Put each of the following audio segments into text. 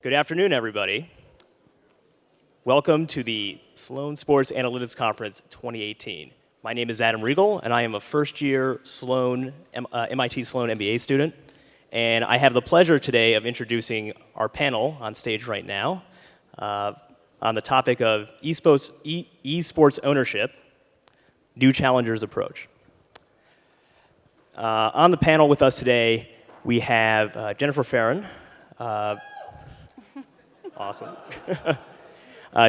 Good afternoon, everybody. Welcome to the Sloan Sports Analytics Conference 2018. My name is Adam Riegel, and I am a first-year MIT Sloan MBA student. And I have the pleasure today of introducing our panel on stage right now on the topic of esports ownership, new challengers approach. On the panel with us today, we have Jennifer Farron, awesome.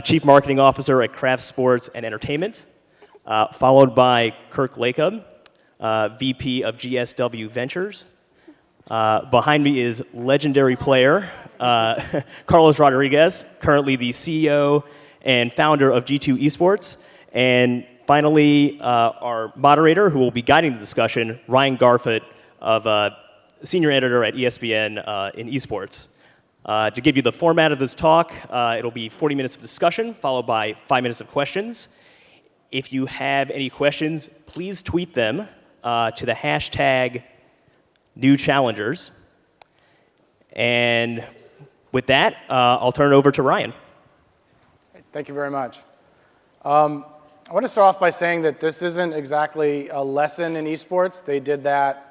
Chief Marketing Officer at Kraft Sports and Entertainment, followed by Kirk Lacob, VP of GSW Ventures. Behind me is legendary player Carlos Rodriguez, currently the CEO and founder of G2 Esports. And finally, our moderator, who will be guiding the discussion, Ryan Garfit, senior editor at ESPN in Esports. To give you the format of this talk, it'll be 40 minutes of discussion, followed by 5 minutes of questions. If you have any questions, please tweet them to the hashtag #NewChallengers. And with that, I'll turn it over to Ryan. Thank you very much. I want to start off by saying that this isn't exactly a lesson in esports. They did that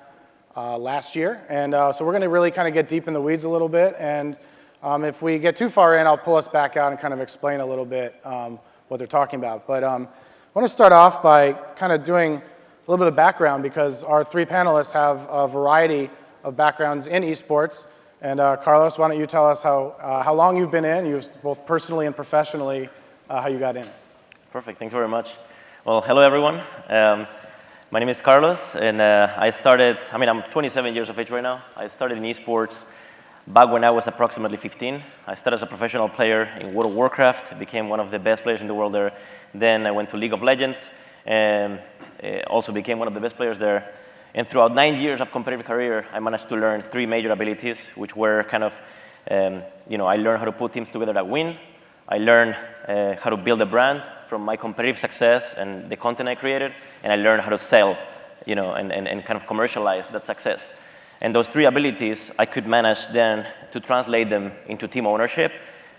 last year, and so we're going to really kind of get deep in the weeds a little bit, and if we get too far in, I'll pull us back out and kind of explain a little bit what they're talking about. But I want to start off by kind of doing a little bit of background, because our three panelists have a variety of backgrounds in esports. And Carlos, why don't you tell us how long you've been in, you both personally and professionally, how you got in? Perfect, thank you very much. Well, hello everyone. My name is Carlos, and I'm 27 years of age right now. I started in esports back when I was approximately 15. I started as a professional player in World of Warcraft, became one of the best players in the world there. Then I went to League of Legends, and also became one of the best players there. And throughout 9 years of competitive career, I managed to learn 3 major abilities, which were kind of, I learned how to put teams together that win. I learned how to build a brand from my competitive success and the content I created, and I learned how to sell, and kind of commercialize that success. And those 3 abilities, I could manage then to translate them into team ownership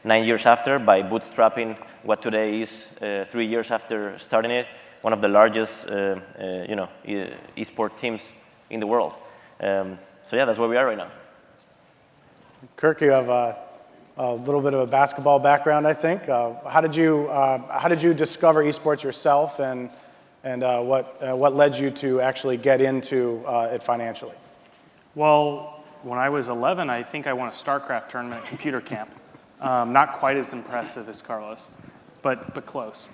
9 years after by bootstrapping what today is, 3 years after starting it, one of the largest, esport teams in the world. So yeah, that's where we are right now. Kirk, you have a little bit of a basketball background, I think. How did you discover esports yourself, and what led you to actually get into it financially? Well, when I was 11, I think I won a StarCraft tournament at computer camp. Not quite as impressive as Carlos, but close.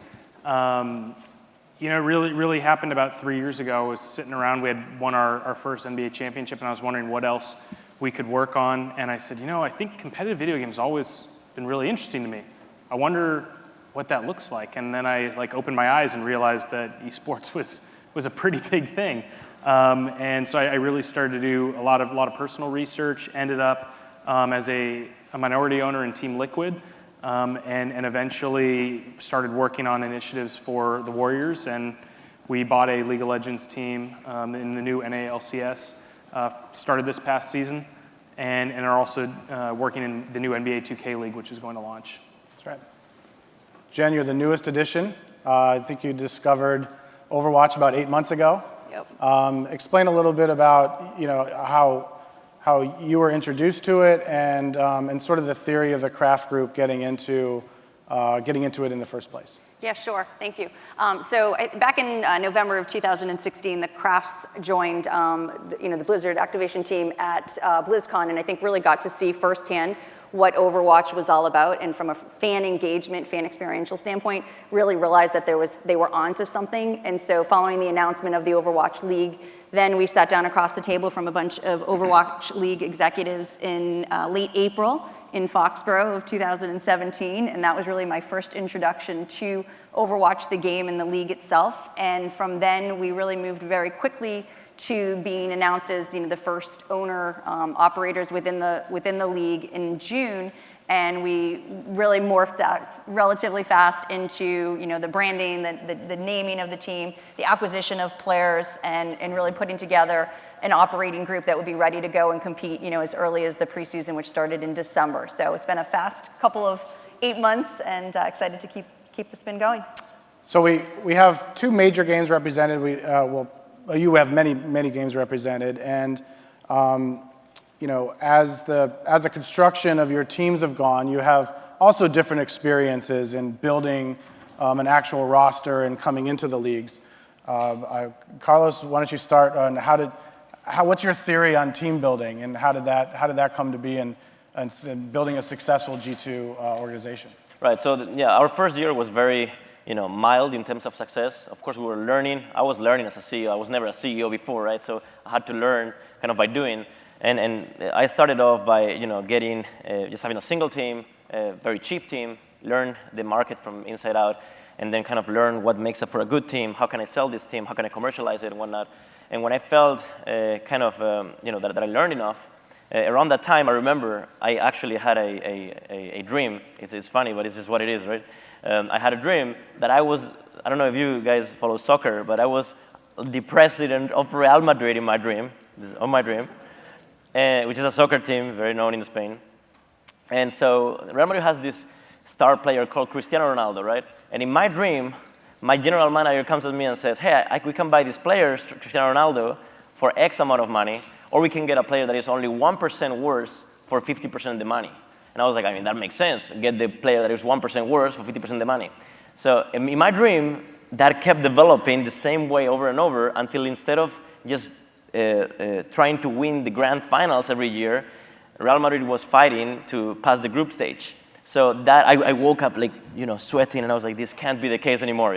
Really happened about 3 years ago. I was sitting around, we had won our first NBA championship, and I was wondering what else we could work on, and I said, I think competitive video games always been really interesting to me. I wonder what that looks like. And then I opened my eyes and realized that esports was a pretty big thing. And so I really started to do a lot of personal research, ended up as a minority owner in Team Liquid, and eventually started working on initiatives for the Warriors, and we bought a League of Legends team in the new NALCS. Started this past season, and are also working in the new NBA 2K League, which is going to launch. That's right. Jen, you're the newest addition. I think you discovered Overwatch about 8 months ago. Yep. Explain a little bit about how you were introduced to it, and sort of the theory of the Kraft Group getting into it in the first place. Yeah, sure. Thank you. So back in November of 2016, the Crafts joined the Blizzard activation team at BlizzCon, and I think really got to see firsthand what Overwatch was all about, and from a fan engagement, fan experiential standpoint, really realized that they were onto something. And so following the announcement of the Overwatch League, then we sat down across the table from a bunch of Overwatch League executives in late April in Foxborough of 2017, and that was really my first introduction to Overwatch, the game, and the league itself. And from then, we really moved very quickly to being announced as the first owner operators within the league in June, and we really morphed that relatively fast into the branding, the naming of the team, the acquisition of players, and really putting together an operating group that would be ready to go and compete, as early as the preseason, which started in December. So it's been a fast couple of 8 months, and excited to keep the spin going. So we have 2 major games represented. You have many games represented, and as the construction of your teams have gone, you have also different experiences in building an actual roster and coming into the leagues. Carlos, why don't you start on what's your theory on team building, and how did that come to be in building a successful G2 organization? Right. So our first year was very mild in terms of success. Of course, we were learning. I was learning as a CEO. I was never a CEO before, right? So I had to learn kind of by doing. And I started off by getting just having a single team, a very cheap team, learn the market from inside out, and then kind of learn what makes up for a good team. How can I sell this team? How can I commercialize it and whatnot? And when I felt that I learned enough, around that time, I remember I actually had a dream. It's funny, but this is what it is, right? I had a dream that I don't know if you guys follow soccer, but I was the president of Real Madrid in my dream, which is a soccer team very known in Spain. And so Real Madrid has this star player called Cristiano Ronaldo, right? And in my dream, my general manager comes to me and says, hey, we can buy these players, Cristiano Ronaldo, for X amount of money, or we can get a player that is only 1% worse for 50% of the money. And I was like, that makes sense. Get the player that is 1% worse for 50% of the money. So in my dream, that kept developing the same way over and over until instead of just trying to win the grand finals every year, Real Madrid was fighting to pass the group stage. So that I woke up sweating, and I was like, this can't be the case anymore.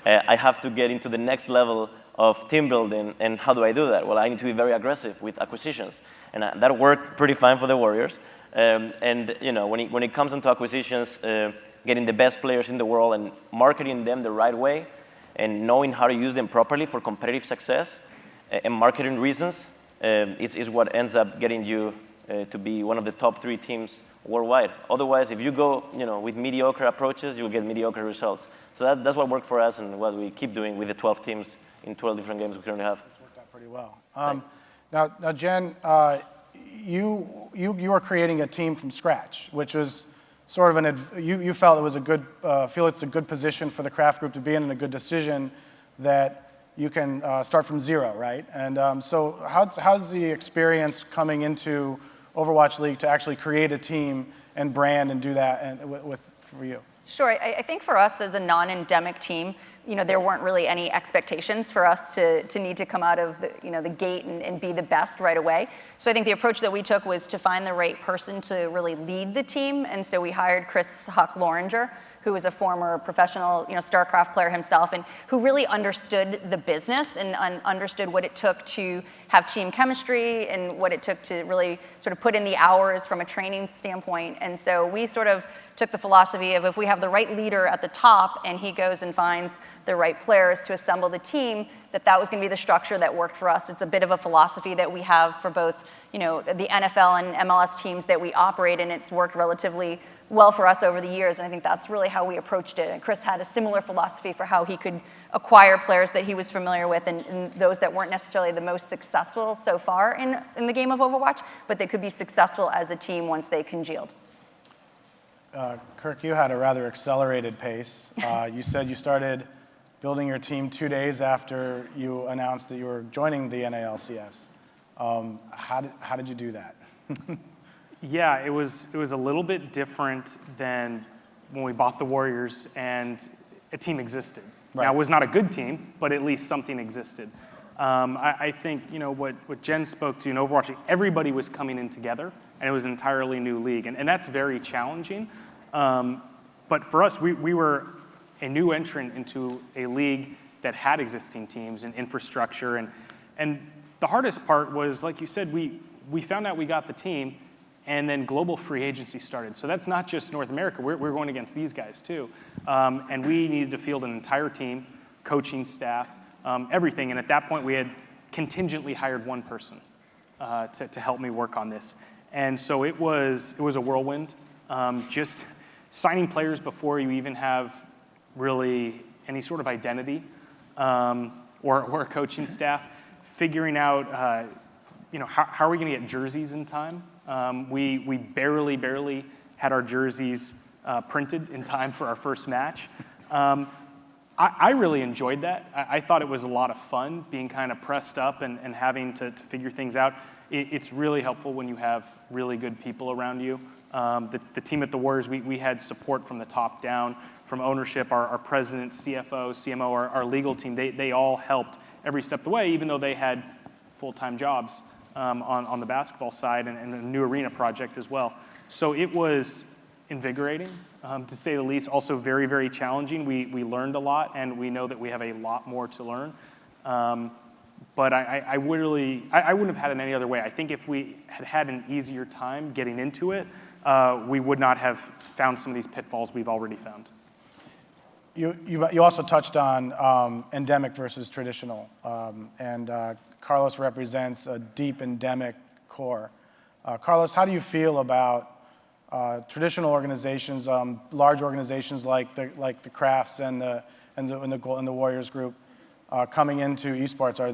I have to get into the next level of team building, and how do I do that? Well, I need to be very aggressive with acquisitions, and that worked pretty fine for the Warriors. When it comes into acquisitions, getting the best players in the world and marketing them the right way, and knowing how to use them properly for competitive success and marketing reasons is what ends up getting you to be one of the top 3 teams worldwide. Otherwise, if you go with mediocre approaches, you will get mediocre results. So that's what worked for us and what we keep doing with the 12 teams in 12 different games we currently have. It's worked out pretty well. Now, Jen, you are creating a team from scratch, which was sort of you felt it was it's a good position for the Kraft Group to be in, and a good decision that you can start from zero, right? And so how's the experience coming into Overwatch League to actually create a team and brand and do that for you? Sure. I think for us as a non-endemic team, there weren't really any expectations for us to need to come out of the gate and be the best right away. So I think the approach that we took was to find the right person to really lead the team. And so we hired Chris Huck Loringer, who was a former professional, StarCraft player himself, and who really understood the business and understood what it took to have team chemistry and what it took to really sort of put in the hours from a training standpoint. And so we sort of took the philosophy of if we have the right leader at the top and he goes and finds the right players to assemble the team, that was going to be the structure that worked for us. It's a bit of a philosophy that we have for both, the NFL and MLS teams that we operate, and it's worked relatively well for us over the years, and I think that's really how we approached it. And Chris had a similar philosophy for how he could acquire players that he was familiar with, and those that weren't necessarily the most successful so far in the game of Overwatch, but they could be successful as a team once they congealed. Kirk, you had a rather accelerated pace. You said you started building your team 2 days after you announced that you were joining the NALCS. How did you do that? Yeah, it was a little bit different than when we bought the Warriors and a team existed. Right. Now, it was not a good team, but at least something existed. I think what Jen spoke to in Overwatch, everybody was coming in together, and it was an entirely new league, and that's very challenging. But for us, we were a new entrant into a league that had existing teams and infrastructure, and the hardest part was, like you said, we found out we got the team, and then global free agency started. So that's not just North America. We're going against these guys too. And we needed to field an entire team, coaching staff, everything. And at that point, we had contingently hired one person to help me work on this. And so it was a whirlwind. Just signing players before you even have really any sort of identity or a coaching staff, figuring out how are we going to get jerseys in time? We barely had our jerseys printed in time for our first match. I really enjoyed that. I thought it was a lot of fun being kind of pressed up and having to figure things out. It's really helpful when you have really good people around you. The team at the Warriors, we had support from the top down, from ownership, our president, CFO, CMO, our legal team. They all helped every step of the way, even though they had full-time jobs on the basketball side and a new arena project as well. So it was invigorating, to say the least. Also very, very challenging. We learned a lot, and we know that we have a lot more to learn. But I wouldn't have had it any other way. I think if we had had an easier time getting into it, we would not have found some of these pitfalls we've already found. You also touched on endemic versus traditional, and Carlos represents a deep endemic core. Carlos, how do you feel about traditional organizations, large organizations like the Crafts and the Warriors group coming into esports? Are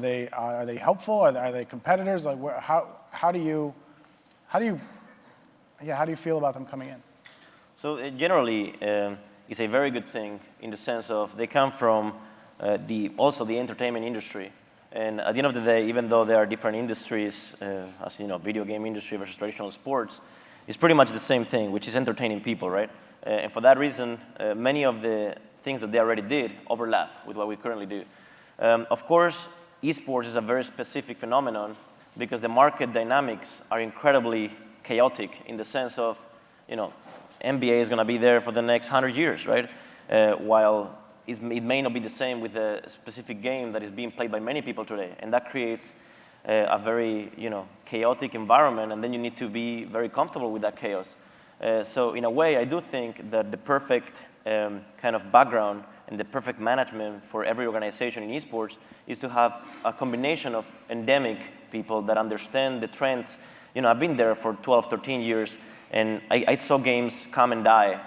they helpful? Are they competitors? Like how do you feel about them coming in? So generally, it's a very good thing in the sense of they come from also the entertainment industry. And at the end of the day, even though there are different industries, as you know, video game industry versus traditional sports, it's pretty much the same thing, which is entertaining people, right? And for that reason, many of the things that they already did overlap with what we currently do. Of course, esports is a very specific phenomenon because the market dynamics are incredibly chaotic in the sense of, NBA is going to be there for the next 100 years, right? While it may not be the same with a specific game that is being played by many people today, and that creates a very chaotic environment, and then you need to be very comfortable with that chaos. So in a way, I do think that the perfect kind of background and the perfect management for every organization in esports is to have a combination of endemic people that understand the trends. I've been there for 12, 13 years, and I saw games come and die,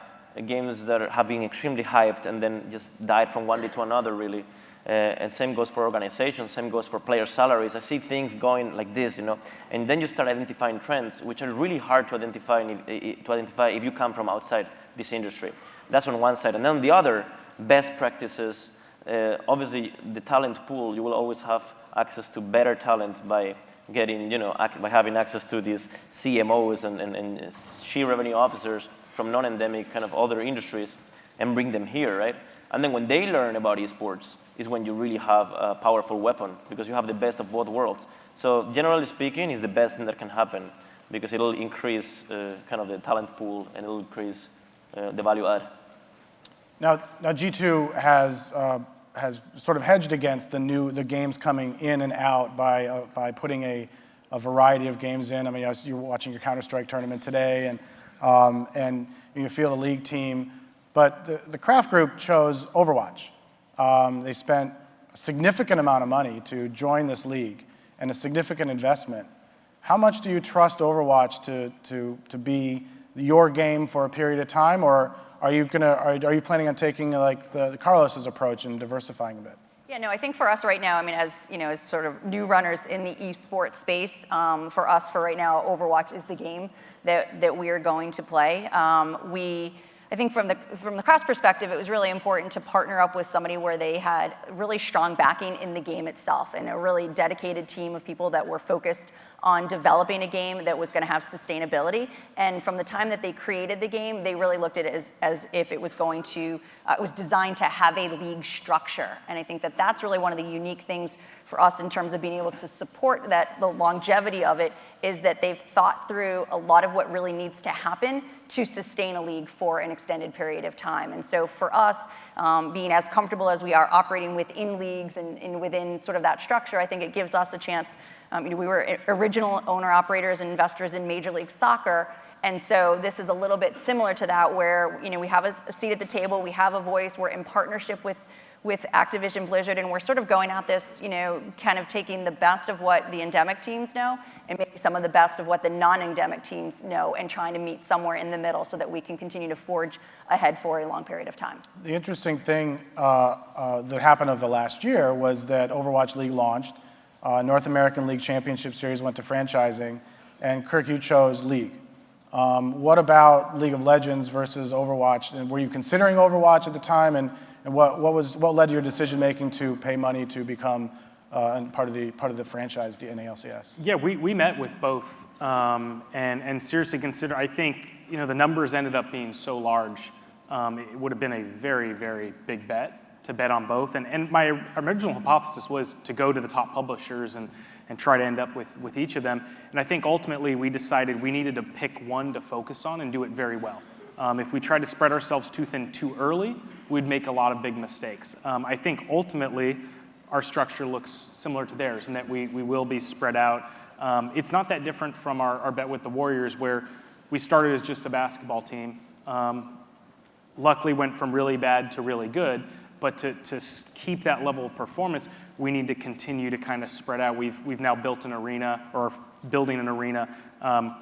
games that have been extremely hyped and then just died from one day to another, really. And same goes for organizations, same goes for player salaries. I see things going like this, and then you start identifying trends, which are really hard to identify if you come from outside this industry. That's on one side. And then on the other, best practices. Obviously, the talent pool, you will always have access to better talent by getting, by having access to these CMOs and chief revenue officers from non-endemic kind of other industries and bring them here, right? And then when they learn about esports is when you really have a powerful weapon because you have the best of both worlds. So generally speaking, it's the best thing that can happen because it'll increase kind of the talent pool and it'll increase the value add. Now G2 has sort of hedged against the games coming in and out by putting a variety of games in. I mean, you're watching your Counter-Strike tournament today, and you feel a league team. But the Craft Group chose Overwatch. They spent a significant amount of money to join this league and a significant investment. How much do you trust Overwatch to be your game for a period of time, or are you planning on taking like the Carlos's approach and diversifying a bit? Yeah, no, I think for us right now, I mean, as sort of new runners in the esports space, for us, for right now, Overwatch is the game that we are going to play. I think from the Crafts perspective, it was really important to partner up with somebody where they had really strong backing in the game itself and a really dedicated team of people that were focused on developing a game that was going to have sustainability. And from the time that they created the game, they really looked at it as if it was going to, it was designed to have a league structure. And I think that that's really one of the unique things for us in terms of being able to support that, the longevity of it, is that they've thought through a lot of what really needs to happen to sustain a league for an extended period of time. And so for us, being as comfortable as we are operating within leagues and within sort of that structure, I think it gives us a chance. We were original owner-operators and investors in Major League Soccer, and so this is a little bit similar to that, where we have a seat at the table, we have a voice, we're in partnership with Activision Blizzard, and we're sort of going at this, kind of taking the best of what the endemic teams know and maybe some of the best of what the non-endemic teams know and trying to meet somewhere in the middle so that we can continue to forge ahead for a long period of time. The interesting thing that happened over the last year was that Overwatch League launched. North American League Championship Series went to franchising, and Kirk, you chose League. What about League of Legends versus Overwatch? And were you considering Overwatch at the time? And what led to your decision making to pay money to become part of the franchise in ALCS? Yeah, we met with both, and seriously consider. I think the numbers ended up being so large, it would have been a very, very big bet to bet on both. And my original hypothesis was to go to the top publishers and try to end up with each of them. And I think ultimately we decided we needed to pick one to focus on and do it very well. If we tried to spread ourselves too thin too early, we'd make a lot of big mistakes. I think ultimately our structure looks similar to theirs in that we will be spread out. It's not that different from our bet with the Warriors, where we started as just a basketball team. Luckily went from really bad to really good, but to keep that level of performance, we need to continue to kind of spread out. We've now built an arena, or building an arena.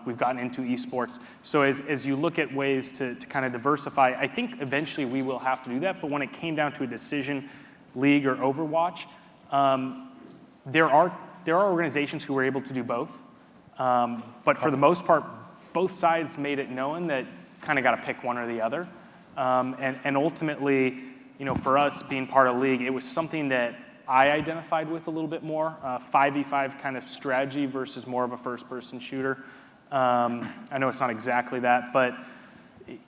We've gotten into esports. So as you look at ways to kind of diversify, I think eventually we will have to do that. But when it came down to a decision, League or Overwatch, there are organizations who were able to do both. But for the most part, both sides made it known that kind of got to pick one or the other. And ultimately, for us being part of League, it was something that I identified with a little bit more, 5v5 kind of strategy versus more of a first-person shooter. I know it's not exactly that, but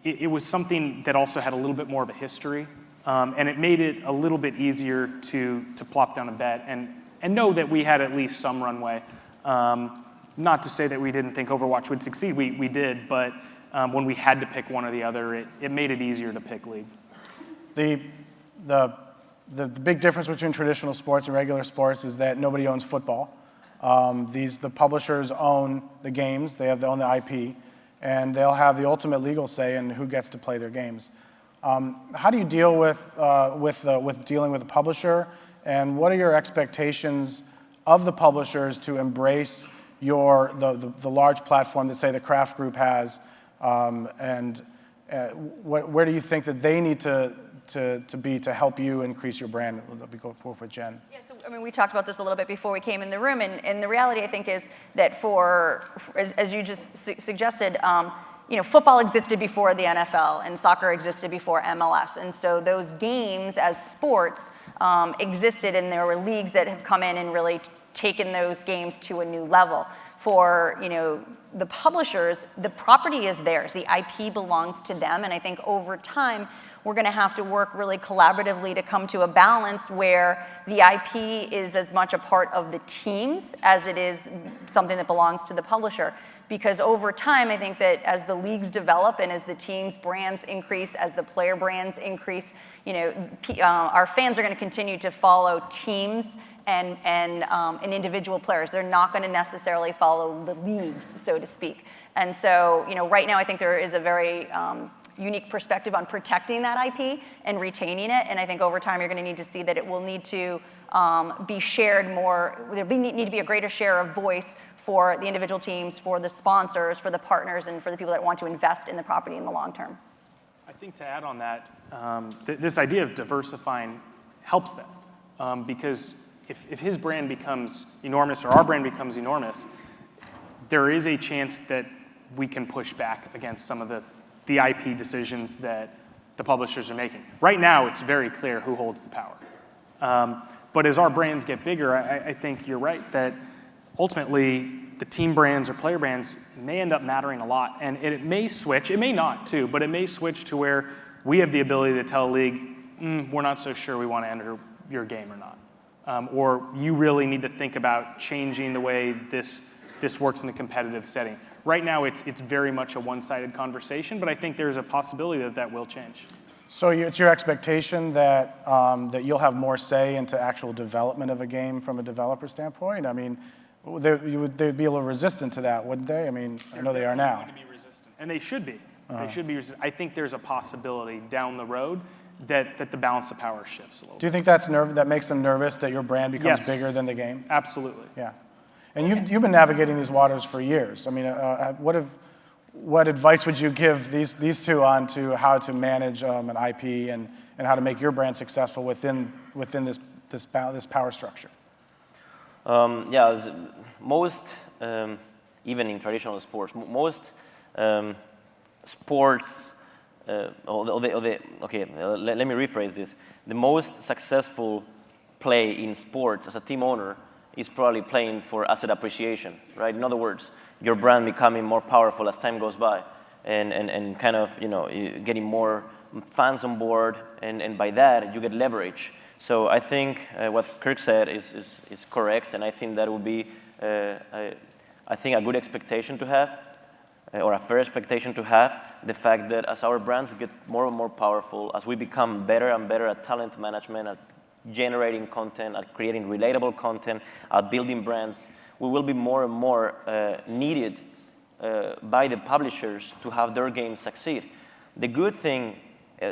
it was something that also had a little bit more of a history, and it made it a little bit easier to plop down a bet and know that we had at least some runway. Not to say that we didn't think Overwatch would succeed, we did, but when we had to pick one or the other, it made it easier to pick League. The big difference between traditional sports and regular sports is that nobody owns football. The publishers own the games, they own the IP, and they'll have the ultimate legal say in who gets to play their games. How do you deal with dealing with a publisher, and what are your expectations of the publishers to embrace the large platform that, say, the Craft Group has, and where do you think that they need to be to help you increase your brand? Let me go forward with Jen. Yeah, so we talked about this a little bit before we came in the room, and the reality I think is that as you just suggested, football existed before the NFL and soccer existed before MLS, and so those games as sports existed, and there were leagues that have come in and really taken those games to a new level. For the publishers, the property is theirs, the IP belongs to them, and I think over time we're going to have to work really collaboratively to come to a balance where the IP is as much a part of the teams as it is something that belongs to the publisher. Because over time, I think that as the leagues develop and as the teams' brands increase, as the player brands increase, our fans are going to continue to follow teams and individual players. They're not going to necessarily follow the leagues, so to speak. And so, right now I think there is a very unique perspective on protecting that IP and retaining it. And I think over time you're going to need to see that it will need to be shared more. There need to be a greater share of voice for the individual teams, for the sponsors, for the partners, and for the people that want to invest in the property in the long term. I think to add on that, this idea of diversifying helps them because if his brand becomes enormous or our brand becomes enormous, there is a chance that we can push back against some of the IP decisions that the publishers are making. Right now, it's very clear who holds the power. But as our brands get bigger, I think you're right that ultimately the team brands or player brands may end up mattering a lot. And it may switch, it may not too, but it may switch to where we have the ability to tell a league, we're not so sure we want to enter your game or not. Or you really need to think about changing the way this works in a competitive setting. Right now, it's very much a one-sided conversation, but I think there's a possibility that will change. So it's your expectation that you'll have more say into actual development of a game from a developer standpoint? I mean, they'd be a little resistant to that, wouldn't they? I mean, I know they are now. Going to be resistant, and they should be. They should be resistant. I think there's a possibility down the road that the balance of power shifts a little bit. Do you think that makes them nervous that your brand becomes bigger than the game? Absolutely. Yeah. And you've been navigating these waters for years. I mean, what advice would you give these two on to how to manage an IP and how to make your brand successful within this power structure? Yeah, most, even in traditional sports, most sports, okay, let me rephrase this. The most successful play in sports as a team owner is probably playing for asset appreciation, right? In other words, your brand becoming more powerful as time goes by, and kind of, getting more fans on board, and by that you get leverage. So I think what Kirk said is correct, and I think that would be, I think, a good expectation to have, or a fair expectation to have, the fact that as our brands get more and more powerful, as we become better and better at talent management, at generating content, at creating relatable content, at building brands, we will be more and more needed by the publishers to have their games succeed. The good thing,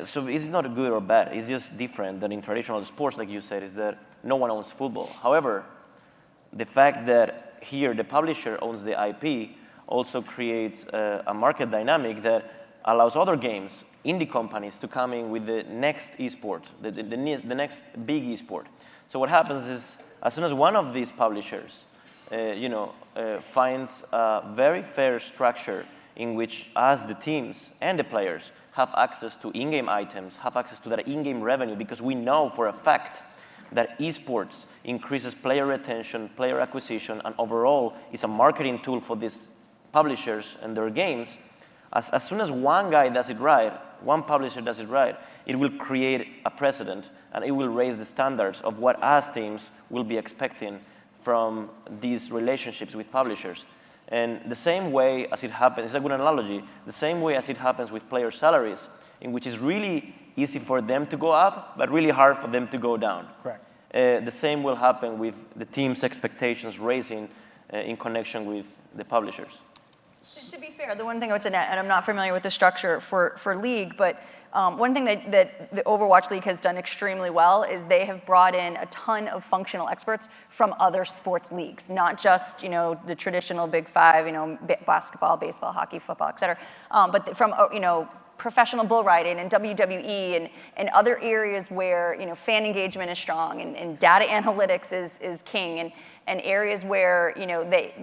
so it's not good or bad, it's just different than in traditional sports, like you said, is that no one owns football. However, the fact that here the publisher owns the IP also creates a market dynamic that allows other games, indie companies, to come in with the next esport, the next big esport. So what happens is, as soon as one of these publishers finds a very fair structure in which us, the teams and the players, have access to in-game items, have access to that in-game revenue, because we know for a fact that esports increases player retention, player acquisition, and overall is a marketing tool for these publishers and their games. As soon as one guy does it right, one publisher does it right, it will create a precedent, and it will raise the standards of what us teams will be expecting from these relationships with publishers. And the same way as it happens, it's a good analogy, the same way as it happens with player salaries, in which it's really easy for them to go up, but really hard for them to go down. Correct. The same will happen with the team's expectations raising in connection with the publishers. To be fair, the one thing I would say, and I'm not familiar with the structure for League, but one thing that the Overwatch League has done extremely well is they have brought in a ton of functional experts from other sports leagues, not just the traditional Big Five, basketball, baseball, hockey, football, et cetera, but from professional bull riding and WWE and other areas where fan engagement is strong and data analytics is king, and areas where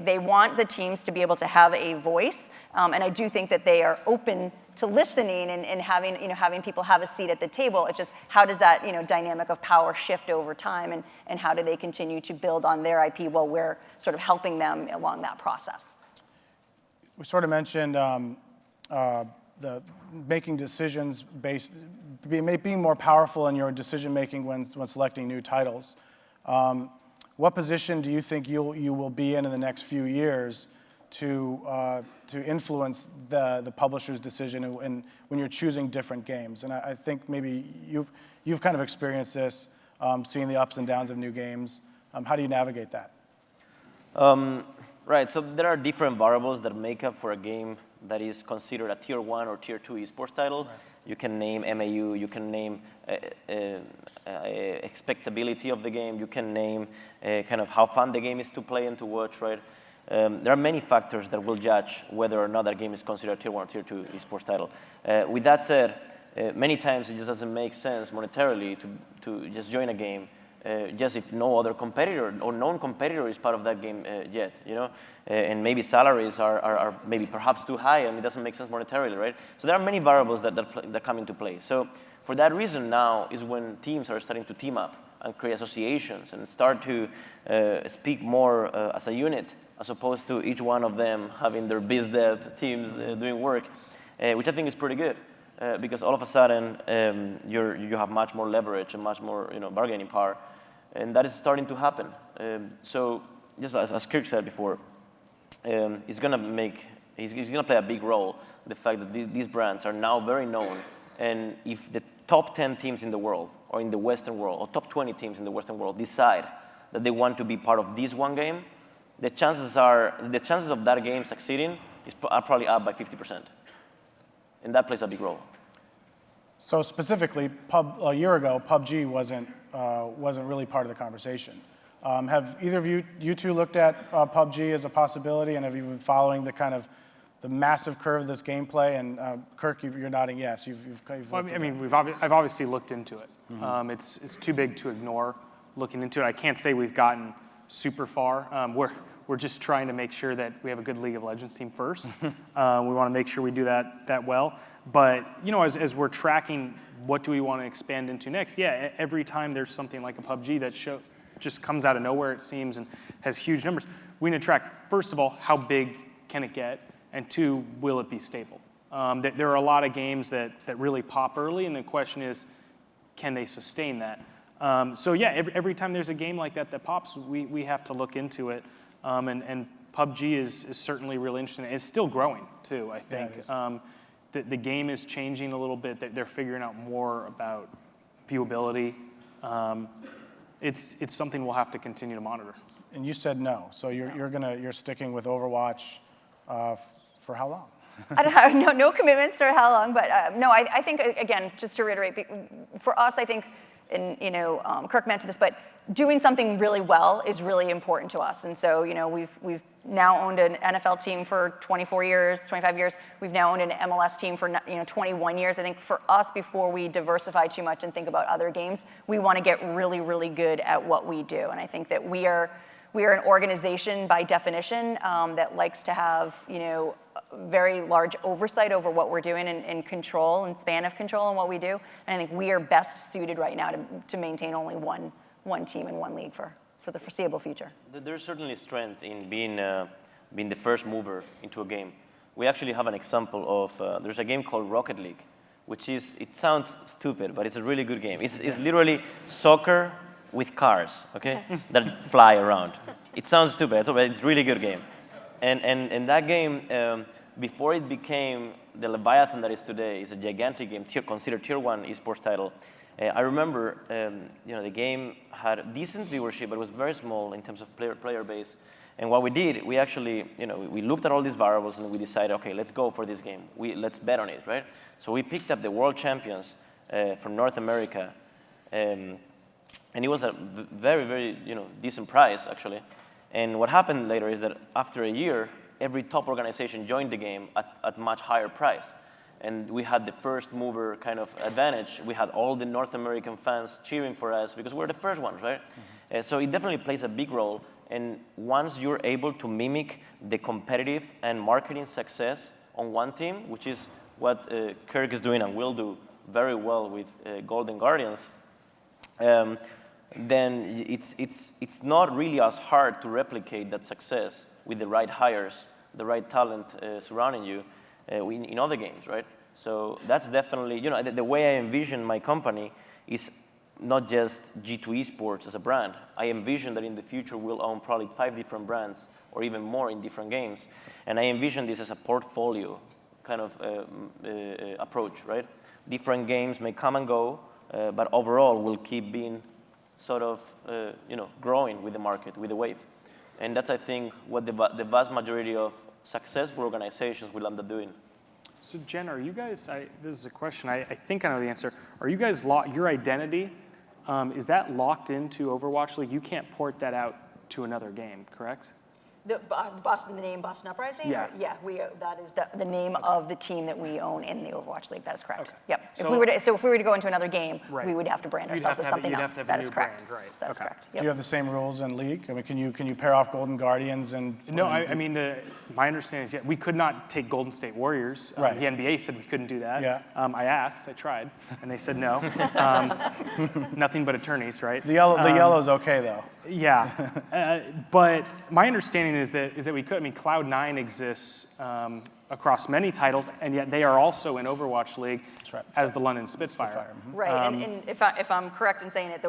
they want the teams to be able to have a voice, and I do think that they are open to listening and having people have a seat at the table. It's just how does that dynamic of power shift over time, and how do they continue to build on their IP while we're sort of helping them along that process. We sort of mentioned the making decisions being more powerful in your decision making when selecting new titles. What position do you think you will be in the next few years to influence the publisher's decision when you're choosing different games? And I think maybe you've kind of experienced this, seeing the ups and downs of new games. How do you navigate that? Right, so there are different variables that make up for a game that is considered a tier 1 or tier 2 esports title. Right. You can name MAU, you can name expectability of the game, you can name kind of how fun the game is to play and to watch, right? There are many factors that will judge whether or not that game is considered a tier 1 or tier 2 esports title. With that said, many times it just doesn't make sense monetarily to just join a game just if no other competitor or known competitor is part of that game yet, and maybe salaries are maybe perhaps too high and it doesn't make sense monetarily, right? So there are many variables that come into play. So for that reason now is when teams are starting to team up and create associations and start to speak more as a unit, as opposed to each one of them having their biz dev teams doing work, which I think is pretty good. Because all of a sudden you have much more leverage and much more bargaining power, and that is starting to happen. So just as Kirk said before, he's gonna play a big role. The fact that these brands are now very known, and if the top 10 teams in the world, or in the Western world, or top 20 teams in the Western world decide that they want to be part of this one game, the chances of that game succeeding are probably up by 50%. And that plays a big role. So specifically, a year ago, PUBG wasn't really part of the conversation. Have either of you two looked at PUBG as a possibility, and have you been following the massive curve of this gameplay? And Kirk, you're nodding yes. Well, I mean, I've obviously looked into it. Mm-hmm. It's too big to ignore looking into it. I can't say we've gotten super far. We're just trying to make sure that we have a good League of Legends team first. We want to make sure we do that well. But as we're tracking what do we want to expand into next, yeah, every time there's something like a PUBG that just comes out of nowhere, it seems, and has huge numbers, we need to track, first of all, how big can it get, and two, will it be stable? There are a lot of games that really pop early, and the question is, can they sustain that? So yeah, every time there's a game like that pops, we have to look into it. And PUBG is certainly really interesting. It's still growing too, I think. Yeah, The game is changing a little bit. They're figuring out more about viewability. It's something we'll have to continue to monitor. And you said no, so you're sticking with Overwatch for how long? I don't have no commitments to how long, but no, I think, again, just to reiterate, for us, I think, and Kirk mentioned this, but doing something really well is really important to us. And so, we've now owned an NFL team for 24 years, 25 years. We've now owned an MLS team for 21 years. I think for us, before we diversify too much and think about other games, we want to get really, really good at what we do. And I think that we are an organization by definition that likes to have very large oversight over what we're doing and control and span of control in what we do. And I think we are best suited right now to maintain only one team and one league for the foreseeable future. There's certainly strength in being the first mover into a game. We actually have an example of, there's a game called Rocket League, which it sounds stupid, but it's a really good game. It's literally soccer with cars, okay, that fly around. It sounds stupid, but it's a really good game. And that game, before it became the Leviathan that is today, is a gigantic game, considered tier 1 esports title. I remember, the game had decent viewership, but it was very small in terms of player base. And what we did, we actually, we looked at all these variables and we decided, okay, let's go for this game. Let's bet on it, right? So we picked up the world champions from North America, and it was a very, very, decent price actually. And what happened later is that after a year, every top organization joined the game at much higher price. And we had the first mover kind of advantage. We had all the North American fans cheering for us because we're the first ones, right? Mm-hmm. So it definitely plays a big role. And once you're able to mimic the competitive and marketing success on one team, which is what Kirk is doing and will do very well with Golden Guardians, then it's not really as hard to replicate that success with the right hires, the right talent surrounding you in other games, right? So that's definitely, the way I envision my company is not just G2 Esports as a brand. I envision that in the future we'll own probably 5 different brands or even more in different games. And I envision this as a portfolio kind of approach, right? Different games may come and go, but overall we'll keep being sort of, growing with the market, with the wave. And that's, I think, what the vast majority of successful organizations will end up doing. So Jen, are you guys, this is a question, I think I know the answer. Are you guys, your identity, is that locked into Overwatch League? You can't port that out to another game, correct? The name Boston Uprising? Yeah. Yeah, that is the name of the team that we own in the Overwatch League. That is correct. Okay. Yep. So if we were to go into another game, right, we would have to brand ourselves as something else. That is correct. Brand, right. That is Okay. correct. Do you have the same rules in League? I mean, can you pair off Golden Guardians and? No, I mean, my understanding is, we could not take Golden State Warriors. Right. The NBA said we couldn't do that. Yeah. I asked, I tried, and they said no. Nothing but attorneys, right? The yellow's okay though. Yeah, but my understanding is that we could. I mean, Cloud9 exists across many titles, and yet they are also in Overwatch League as the London Spitfire. Right, and if I'm correct in saying it,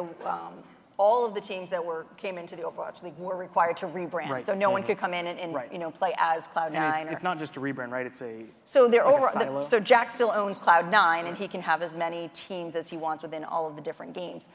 all of the teams that came into the Overwatch League were required to rebrand. Right. So no one could come in and Right. play as Cloud9. And it's not just a rebrand, right? It's a So silo? so Jack still owns Cloud9, and he can have as many teams as he wants within all of the different games.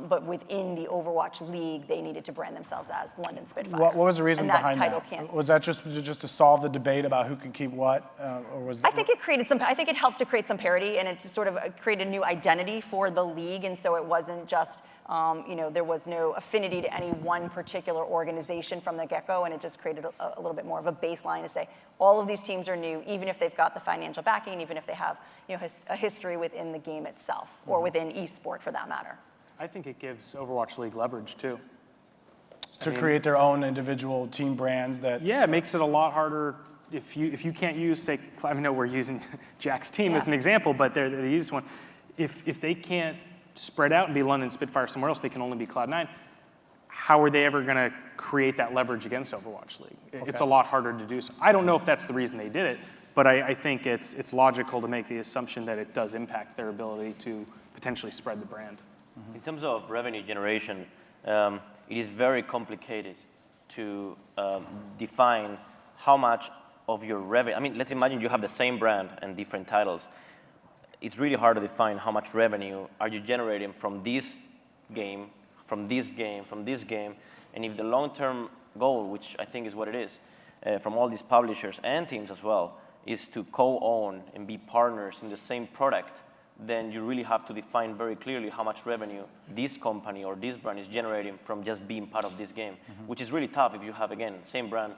But within the Overwatch League, they needed to brand themselves as London Spitfire. What was the reason and behind title that? Can't. Was that just to solve the debate about who could keep what, or was? I think it helped to create some parity, and it just sort of created a new identity for the league, and so it wasn't just. There was no affinity to any one particular organization from the get-go, and it just created a little bit more of a baseline to say all of these teams are new, even if they've got the financial backing, even if they have a history within the game itself, or within esport for that matter. I think it gives Overwatch League leverage too. To create their own individual team brands that... Yeah, it makes it a lot harder if you can't use, say, I know we're using Jack's team as an example, but they're the easiest one. If they can't spread out and be London Spitfire somewhere else, they can only be Cloud9. How are they ever going to create that leverage against Overwatch League? Okay. It's a lot harder to do so. I don't know if that's the reason they did it, but I think it's logical to make the assumption that it does impact their ability to potentially spread the brand. In terms of revenue generation, it is very complicated to define how much of your revenue, I mean, let's imagine you have the same brand and different titles. It's really hard to define how much revenue are you generating from this game, from this game, from this game, and if the long-term goal, which I think is what it is, from all these publishers and teams as well, is to co-own and be partners in the same product, then you really have to define very clearly how much revenue this company or this brand is generating from just being part of this game, which is really tough if you have, again, same brand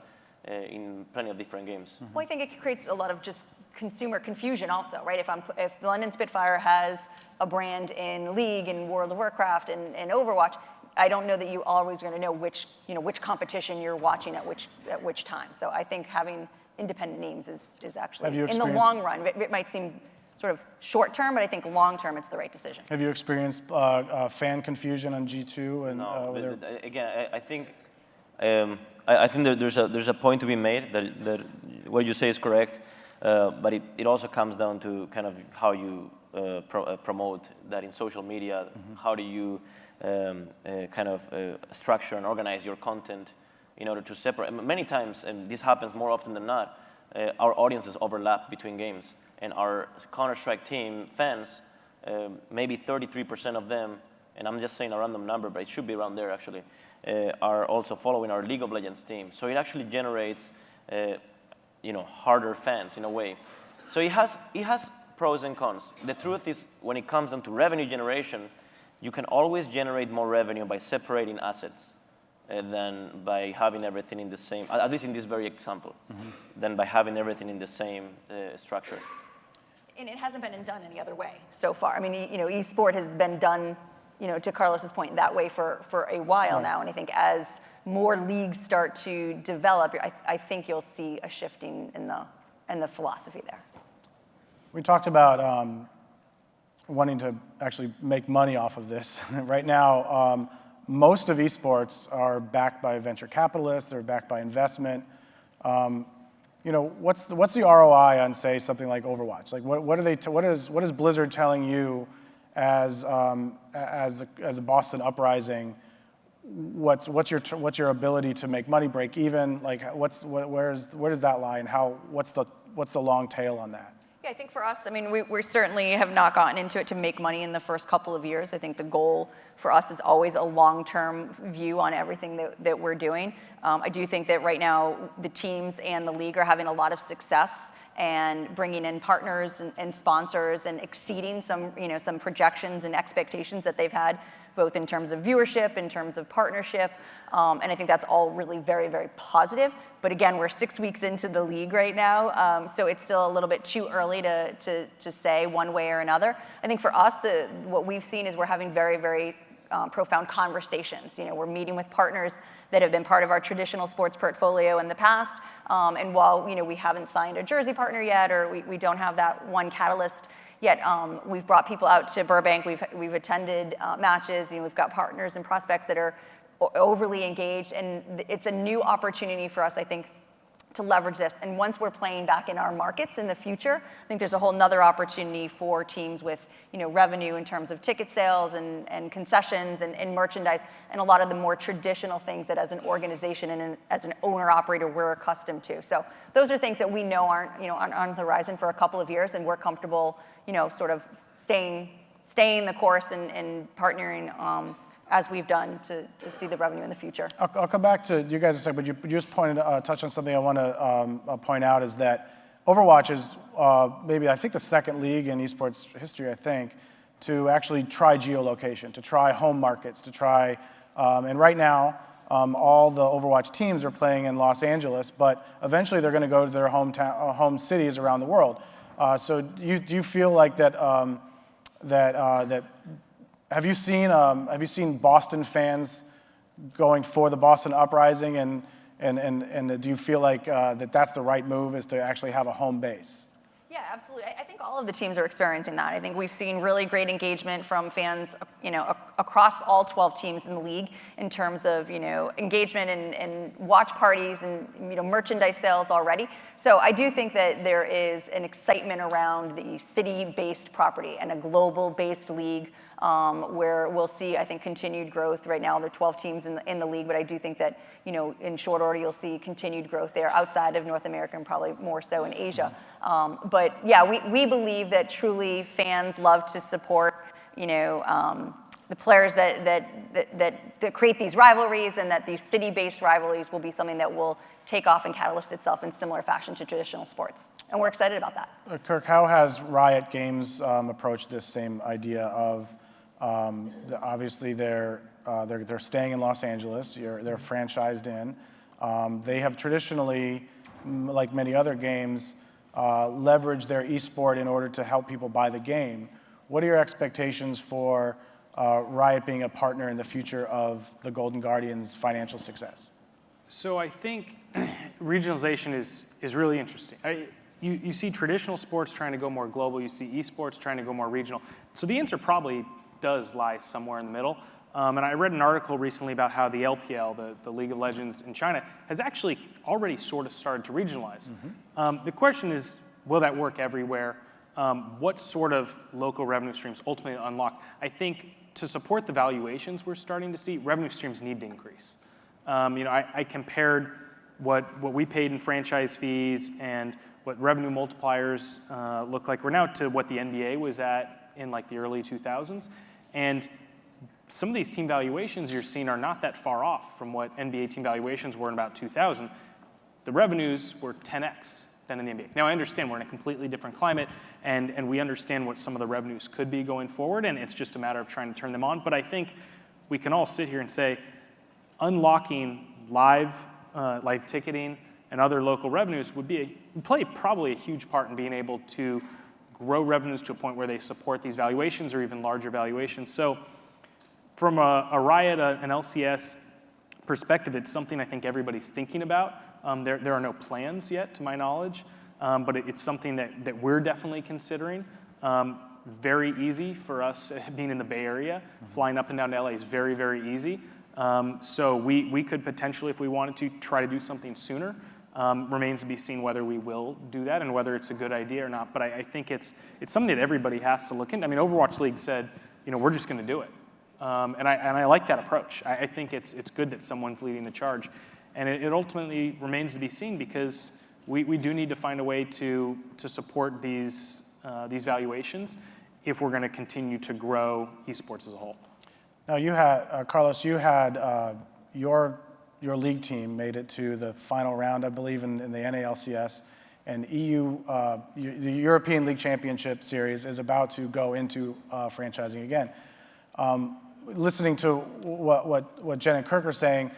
in plenty of different games. Well, I think it creates a lot of just consumer confusion also, right? If London Spitfire has a brand in League and World of Warcraft and Overwatch, I don't know that you always going to know which competition you're watching at which time. So I think having independent names is actually, in the long run, it might seem sort of short term, but I think long term it's the right decision. Have you experienced fan confusion on G2? And, no, again, I think that there's a point to be made that what you say is correct, but it also comes down to kind of how you promote that in social media. How do you kind of structure and organize your content in order to separate? Many times, and this happens more often than not, our audiences overlap between games. And our Counter-Strike team fans, maybe 33% of them, and I'm just saying a random number, but it should be around there actually, are also following our League of Legends team. So it actually generates, harder fans in a way. So it has pros and cons. The truth is, when it comes down to revenue generation, you can always generate more revenue by separating assets than by having everything in the same, at least in this very example, than by having everything in the same structure. And it hasn't been done any other way so far. I mean, esport has been done, to Carlos's point, that way for a while now. And I think as more leagues start to develop, I think you'll see a shifting in the philosophy there. We talked about wanting to actually make money off of this. Right now, most of esports are backed by venture capitalists. They're backed by investment. What's the ROI on, say, something like Overwatch? Like, what is Blizzard telling you as a Boston Uprising? What's your ability to make money, break even? Like, where does that lie, and what's the long tail on that? Yeah, I think for us, I mean, we certainly have not gotten into it to make money in the first couple of years. I think the goal for us is always a long-term view on everything that we're doing. I do think that right now the teams and the league are having a lot of success and bringing in partners and sponsors and exceeding some projections and expectations that they've had, both in terms of viewership, in terms of partnership, and I think that's all really very, very positive. But again, we're 6 weeks into the league right now, so it's still a little bit too early to say one way or another. I think for us, what we've seen is we're having very, very profound conversations. We're meeting with partners that have been part of our traditional sports portfolio in the past, and while we haven't signed a jersey partner yet, or we don't have that one catalyst yet, we've brought people out to Burbank. We've attended matches. We've got partners and prospects that are overly engaged, and it's a new opportunity for us, I think, to leverage this. And once we're playing back in our markets in the future, I think there's a whole nother opportunity for teams with revenue in terms of ticket sales and concessions and merchandise, and a lot of the more traditional things that as an organization and as an owner-operator we're accustomed to. So those are things that we know aren't on the horizon for a couple of years, and we're comfortable sort of staying the course and partnering as we've done to see the revenue in the future. I'll come back to you guys in a second, but you just touched on something I want to point out, is that Overwatch is maybe, I think, the second league in esports history, I think, to actually try geolocation, to try home markets, to try, and right now, all the Overwatch teams are playing in Los Angeles, but eventually they're going to go to their home cities around the world. So do you feel like that, have you seen Boston fans going for the Boston Uprising, and do you feel like that's the right move, is to actually have a home base? Yeah, absolutely. I think all of the teams are experiencing that. I think we've seen really great engagement from fans, across all 12 teams in the league in terms of, engagement and watch parties and, merchandise sales already. So I do think that there is an excitement around the city-based property and a global-based league where we'll see, I think, continued growth. Right now, there are 12 teams in the league, but I do think that, in short order, you'll see continued growth there outside of North America and probably more so in Asia. But yeah, we believe that truly fans love to support, the players that create these rivalries, and that these city-based rivalries will be something that will take off and catalyst itself in similar fashion to traditional sports. And we're excited about that. Kirk, how has Riot Games approached this same idea of, obviously they're staying in Los Angeles, they're franchised in. They have traditionally, like many other games, leveraged their esport in order to help people buy the game. What are your expectations for Riot being a partner in the future of the Golden Guardians' financial success? So I think regionalization is really interesting. You see traditional sports trying to go more global. You see esports trying to go more regional. So the answer probably does lie somewhere in the middle. And I read an article recently about how the LPL, the League of Legends in China, has actually already sort of started to regionalize. The question is, will that work everywhere? What sort of local revenue streams ultimately unlock? I think to support the valuations we're starting to see, revenue streams need to increase. I compared what we paid in franchise fees and what revenue multipliers look like. We're now to what the NBA was at in like the early 2000s. And some of these team valuations you're seeing are not that far off from what NBA team valuations were in about 2000. The revenues were 10x than in the NBA. Now, I understand we're in a completely different climate, and we understand what some of the revenues could be going forward, and it's just a matter of trying to turn them on. But I think we can all sit here and say, unlocking live ticketing and other local revenues would play probably a huge part in being able to grow revenues to a point where they support these valuations or even larger valuations. So from a Riot, an LCS perspective, it's something I think everybody's thinking about. There are no plans yet, to my knowledge, but it's something that we're definitely considering. Very easy for us being in the Bay Area. Flying up and down to LA is very, very easy. So we could potentially, if we wanted to, try to do something sooner. Remains to be seen whether we will do that and whether it's a good idea or not. But I think it's something that everybody has to look into. I mean, Overwatch League said, we're just going to do it. And I like that approach. I think it's good that someone's leading the charge. And it ultimately remains to be seen, because we do need to find a way to support these valuations if we're going to continue to grow esports as a whole. Now, you had, Carlos, your league team made it to the final round, I believe, in the NALCS. And the European League Championship Series is about to go into franchising again. Listening to what Jen and Kirk are saying,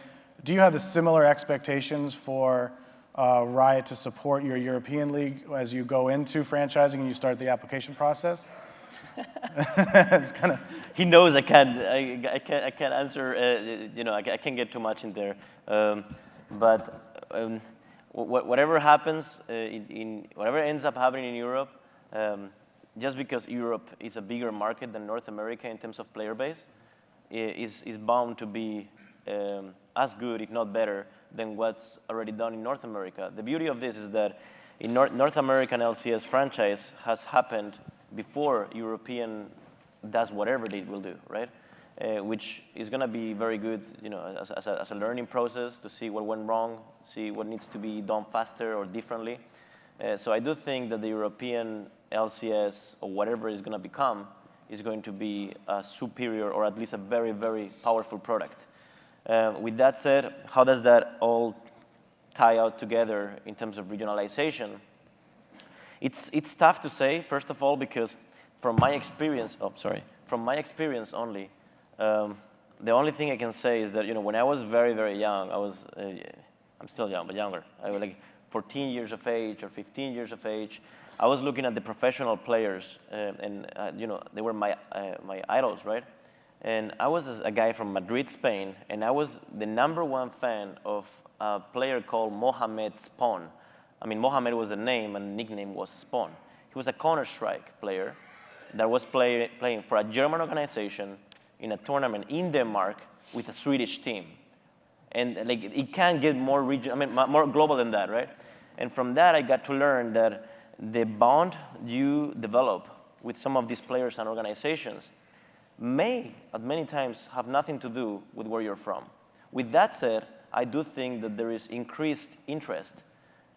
do you have the similar expectations for Riot to support your European League as you go into franchising and you start the application process? It's kind of. He knows I can't answer. I can't get too much in there. But whatever happens, whatever ends up happening in Europe, just because Europe is a bigger market than North America in terms of player base, is bound to be as good, if not better, than what's already done in North America. The beauty of this is that in North American LCS franchise has happened before European does whatever they will do, right? Which is going to be very good, as a learning process to see what went wrong, see what needs to be done faster or differently. So I do think that the European LCS, or whatever it's going to become, is going to be a superior, or at least a very, very powerful product. With that said, how does that all tie out together in terms of regionalization? It's tough to say, first of all, because from my experience only, the only thing I can say is that, when I was very, very young, I'm still young, but younger. I was like 14 years of age or 15 years of age. I was looking at the professional players, and they were my idols, right? And I was a guy from Madrid, Spain, and I was the #1 fan of a player called Mohamed Spawn. I mean, Mohamed was the name, and the nickname was Spawn. He was a Counter-Strike player that was playing for a German organization in a tournament in Denmark with a Swedish team. And like, it can't get more more global than that, right? And from that, I got to learn that the bond you develop with some of these players and organizations may, at many times, have nothing to do with where you're from. With that said, I do think that there is increased interest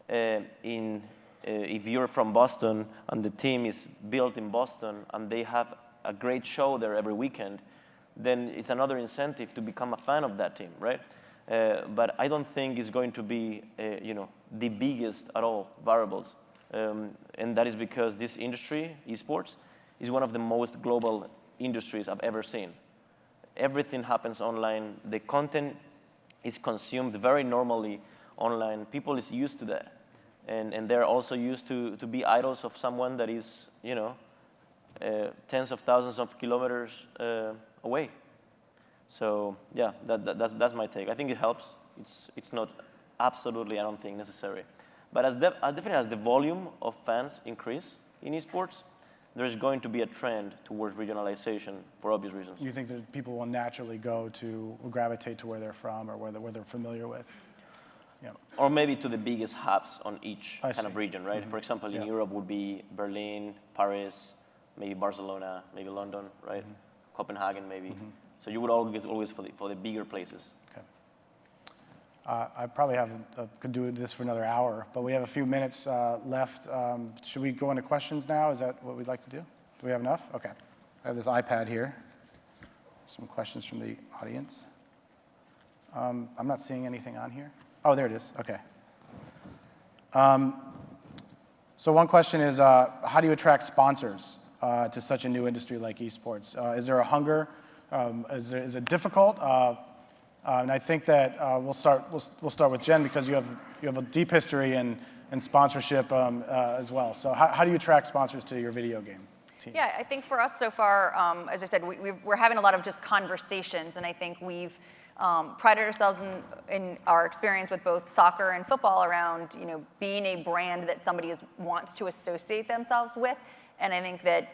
if you're from Boston and the team is built in Boston and they have a great show there every weekend, then it's another incentive to become a fan of that team, right? But I don't think it's going to be, the biggest at all variables. And that is because this industry, esports, is one of the most global industries I've ever seen. Everything happens online. The content is consumed very normally online. People is used to that. And they're also used to be idols of someone that is, tens of thousands of kilometers away. So yeah, that's my take. I think it helps. It's not absolutely, I don't think, necessary. But definitely as the volume of fans increase in esports, there's going to be a trend towards regionalization for obvious reasons. You think that people will naturally gravitate to where they're from or where they're familiar with? Yeah. Or maybe to the biggest hubs on each I kind of see. region, right? For example, in Europe would be Berlin, Paris, maybe Barcelona, maybe London, right? Copenhagen, maybe. So you would always for the bigger places. Okay. I probably could do this for another hour, but we have a few minutes left. Should we go into questions now? Is that what we'd like to do? Do we have enough? Okay. I have this iPad here. Some questions from the audience. I'm not seeing anything on here. Oh, there it is. Okay. So one question is, how do you attract sponsors to such a new industry like esports? Is there a hunger? Is it difficult? And I think that we'll start with Jen because you have a deep history in sponsorship as well. So how do you attract sponsors to your video game team? Yeah, I think for us so far, as I said, we're having a lot of just conversations, and I think we've prided ourselves in our experience with both soccer and football around being a brand that somebody wants to associate themselves with. And I think that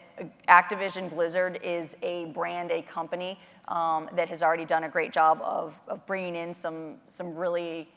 Activision Blizzard is a brand, a company that has already done a great job of bringing in some really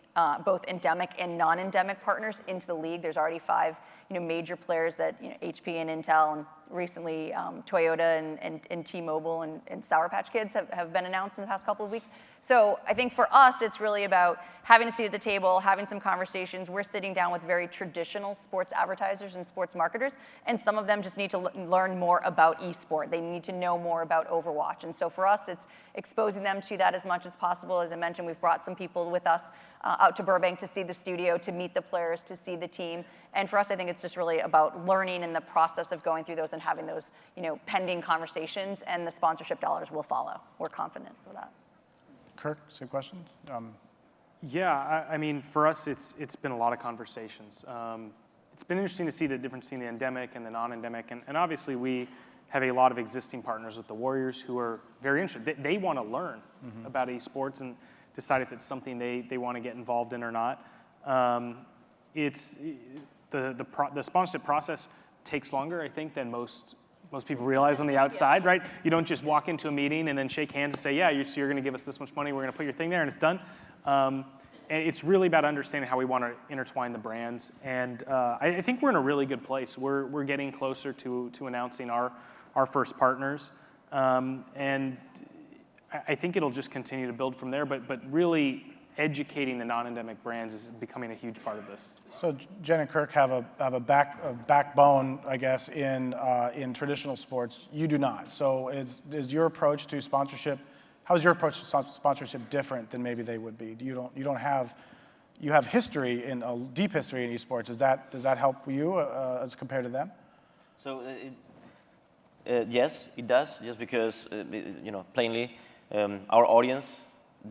both endemic and non-endemic partners into the league. There's already 5 major players that HP and Intel, and recently Toyota and T-Mobile and Sour Patch Kids have been announced in the past couple of weeks. So I think for us, it's really about having a seat at the table, having some conversations. We're sitting down with very traditional sports advertisers and sports marketers, and some of them just need to learn more about esport. They need to know more about Overwatch. And so for us, it's exposing them to that as much as possible. As I mentioned, we've brought some people with us out to Burbank to see the studio, to meet the players, to see the team. And for us, I think it's just really about learning in the process of going through those and having those, pending conversations, and the sponsorship dollars will follow. We're confident for that. Kirk, some questions? Yeah, I mean, for us, it's been a lot of conversations. It's been interesting to see the difference between the endemic and the non-endemic, and obviously we have a lot of existing partners with the Warriors who are very interested. They want to learn about esports and decide if it's something they want to get involved in or not. It's the sponsorship process takes longer, I think, than most people realize on the outside, right? You don't just walk into a meeting and then shake hands and say, yeah, you're going to give us this much money, we're going to put your thing there, and it's done. And it's really about understanding how we want to intertwine the brands. And I think we're in a really good place. We're getting closer to announcing our first partners. And I think it'll just continue to build from there, but really educating the non-endemic brands is becoming a huge part of this. So Jen and Kirk have a backbone, I guess, in traditional sports. You do not. So is your approach to sponsorship? How is your approach to sponsorship different than maybe they would be? You have history in a deep history in esports. Does that help you as compared to them? So yes, it does. Just because plainly, our audience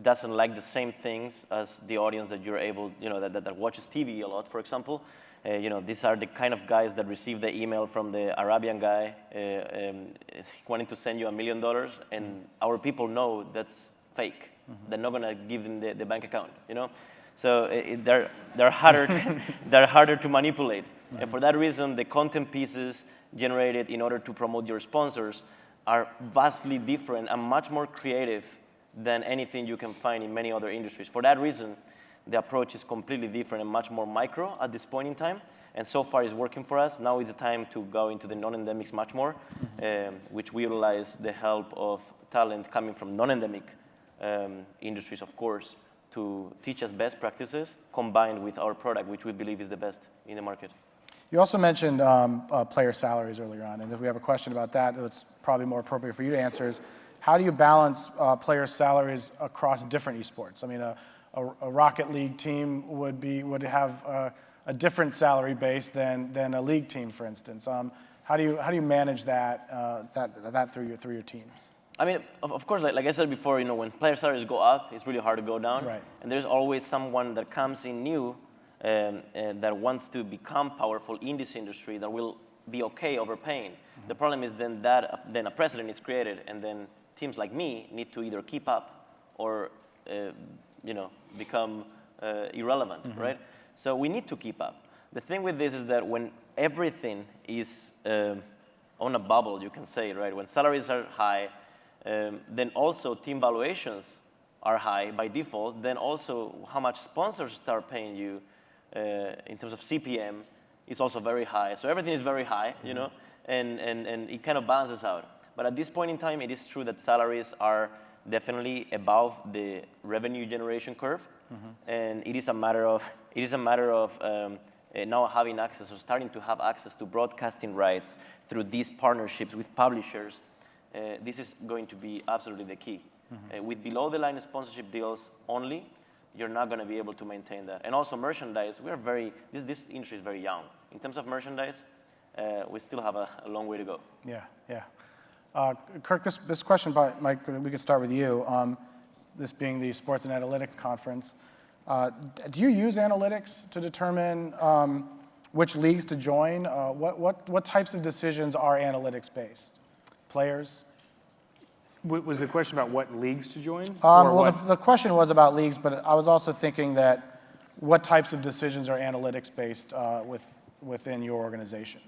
doesn't like the same things as the audience that you're able, that watches TV a lot, for example. These are the kind of guys that receive the email from the Arabian guy wanting to send you $1 million, and our people know that's fake. They're not gonna give them the bank account, So they're harder they're harder to manipulate, and for that reason, the content pieces generated in order to promote your sponsors are vastly different and much more creative than anything you can find in many other industries. For that reason, the approach is completely different and much more micro at this point in time, and so far it's working for us. Now is the time to go into the non-endemics much more, which we utilize the help of talent coming from non-endemic industries, of course, to teach us best practices combined with our product, which we believe is the best in the market. You also mentioned player salaries earlier on, and if we have a question about that, that's probably more appropriate for you to answer, is how do you balance player salaries across different esports? I mean, a Rocket League team would have a different salary base than a league team, for instance. How do you manage that through your teams? I mean, of course, like I said before, when player salaries go up, it's really hard to go down. Right. And there's always someone that comes in new and that wants to become powerful in this industry that will be okay overpaying. The problem is then a precedent is created, and then teams like me need to either keep up or become irrelevant, right? So we need to keep up. The thing with this is that when everything is on a bubble, you can say, right? When salaries are high, then also team valuations are high by default. Then also how much sponsors start paying you in terms of CPM is also very high. So everything is very high, and it kind of balances out. But at this point in time, it is true that salaries are definitely above the revenue generation curve, and it is a matter of now having access or starting to have access to broadcasting rights through these partnerships with publishers. This is going to be absolutely the key. With below-the-line sponsorship deals only, you're not going to be able to maintain that. And also merchandise, this industry is very young. In terms of merchandise, we still have a long way to go. Yeah. Kirk, this question, Mike, we could start with you. This being the Sports and Analytics Conference, do you use analytics to determine which leagues to join? What types of decisions are analytics-based? Players? Was the question about what leagues to join? The question was about leagues, but I was also thinking that what types of decisions are analytics-based within your organization?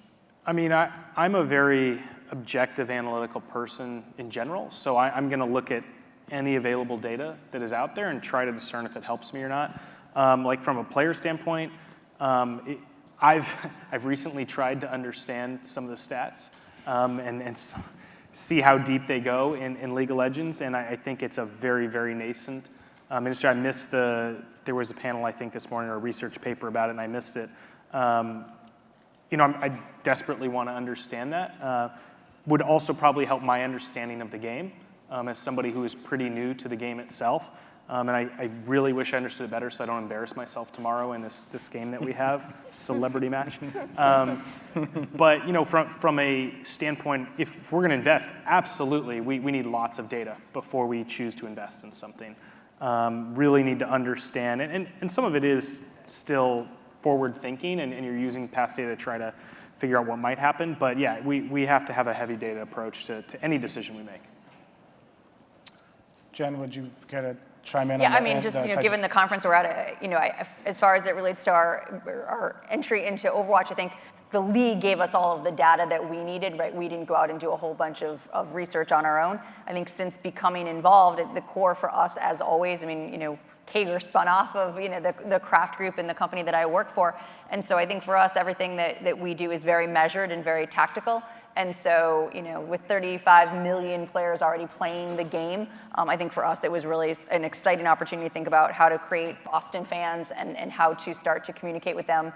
I mean, I'm a very objective analytical person in general, so I'm going to look at any available data that is out there and try to discern if it helps me or not. Like from a player standpoint, I've recently tried to understand some of the stats and see how deep they go in League of Legends, and I think it's a very, very nascent industry. I missed there was a panel, I think, this morning or a research paper about it, and I missed it. I desperately want to understand that. Would also probably help my understanding of the game as somebody who is pretty new to the game itself. And I really wish I understood it better so I don't embarrass myself tomorrow in this game that we have, celebrity match. But from a standpoint, if we're going to invest, absolutely, we need lots of data before we choose to invest in something. Really need to understand, and some of it is still forward thinking, and you're using past data to try to figure out what might happen. But yeah, we have to have a heavy data approach to any decision we make. Jen, would you care to chime in on that? Yeah, I mean, just given the conference we're at, as far as it relates to our entry into Overwatch, I think the league gave us all of the data that we needed, right? We didn't go out and do a whole bunch of research on our own. I think since becoming involved, the core for us, as always, I mean, Kager spun off of the craft group and the company that I work for, and so I think for us, everything that we do is very measured and very tactical. And so, with 35 million players already playing the game, I think for us it was really an exciting opportunity to think about how to create Boston fans and how to start to communicate with them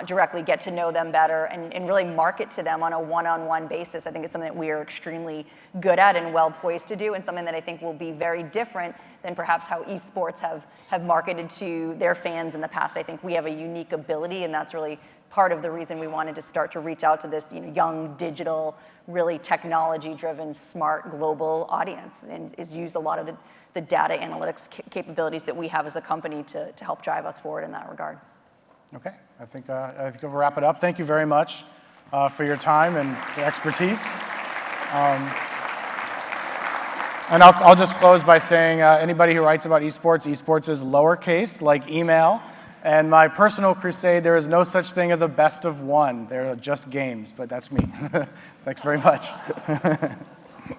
directly, get to know them better, and really market to them on a one-on-one basis. I think it's something that we are extremely good at and well poised to do, and something that I think will be very different than perhaps how esports have marketed to their fans in the past. I think we have a unique ability, and that's really part of the reason we wanted to start to reach out to this young, digital, really technology-driven, smart, global audience, and is use a lot of the data analytics capabilities that we have as a company to help drive us forward in that regard. Okay, I think we'll wrap it up. Thank you very much for your time and your expertise. And I'll just close by saying anybody who writes about esports, esports is lowercase, like email. And my personal crusade, there is no such thing as a best of one. There are just games, but that's me. Thanks very much.